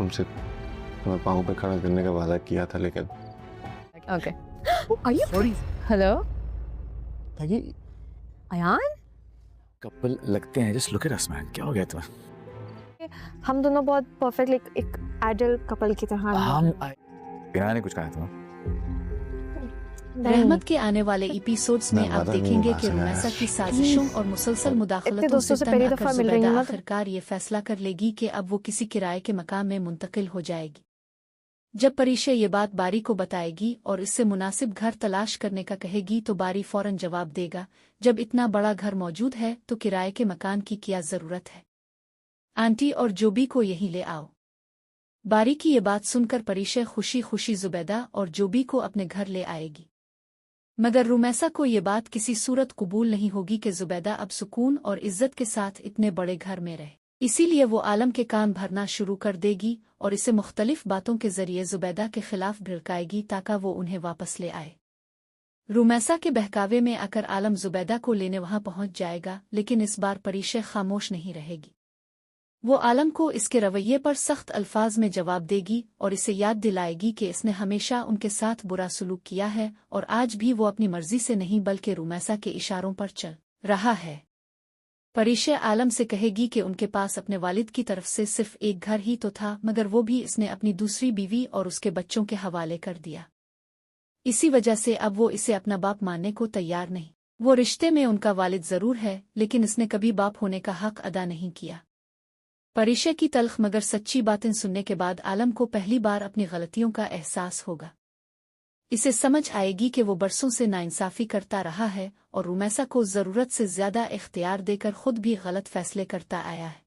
तुमसे तुम्हें पाँव पे खड़ा करने का वादा किया था, लेकिन Okay. Are you sorry? Hello? ये Ayan? कपल लगते हैं, just look at us man, क्या हो गया तुम्हें? हम दोनों बहुत परफेक्ट एक आइडियल कपल की तरह हैं। बिना ने कुछ कहा तुम्हें? रहमत के आने वाले एपिसोड्स में आप देखेंगे कि रुमैसा की साजिशों और मुसलसल मुदाखलतों से तंग आकर जुबैदा आखिरकार ये फैसला कर लेगी कि अब वो किसी किराए के मकान में मुंतकिल हो जाएगी। जब परीशा ये बात बारी को बताएगी और इससे मुनासिब घर तलाश करने का कहेगी तो बारी फौरन जवाब देगा, जब इतना बड़ा घर मौजूद है तो किराए के मकान की क्या ज़रूरत है, आंटी और जोबी को यहीं ले आओ। बारी की ये बात सुनकर परीशा खुशी खुशी जुबैदा और जोबी को अपने घर ले आएगी, मगर रुमैसा को ये बात किसी सूरत कबूल नहीं होगी कि जुबैदा अब सुकून और इज्जत के साथ इतने बड़े घर में रहे। इसीलिए वो आलम के कान भरना शुरू कर देगी और इसे मुख्तलिफ बातों के जरिए जुबैदा के खिलाफ भड़काएगी ताकि वो उन्हें वापस ले आए। रुमैसा के बहकावे में आकर आलम जुबैदा को लेने वहां पहुंच जाएगा, लेकिन इस बार परीशा खामोश नहीं रहेगी। वो आलम को इसके रवैये पर सख्त अल्फाज में जवाब देगी और इसे याद दिलाएगी कि इसने हमेशा उनके साथ बुरा सलूक किया है और आज भी वो अपनी मर्जी से नहीं बल्कि रुमैसा के इशारों पर चल रहा है। परीशा आलम से कहेगी कि उनके पास अपने वालिद की तरफ से सिर्फ एक घर ही तो था, मगर वो भी इसने अपनी दूसरी बीवी और उसके बच्चों के हवाले कर दिया। इसी वजह से अब वो इसे अपना बाप मानने को तैयार नहीं। वो रिश्ते में उनका वालिद जरूर है, लेकिन इसने कभी बाप होने का हक अदा नहीं किया। परीशा की तल्ख मगर सच्ची बातें सुनने के बाद आलम को पहली बार अपनी गलतियों का एहसास होगा। इसे समझ आएगी कि वो बरसों से नाइंसाफी करता रहा है और रुमैसा को ज़रूरत से ज़्यादा इख्तियार देकर खुद भी गलत फैसले करता आया है।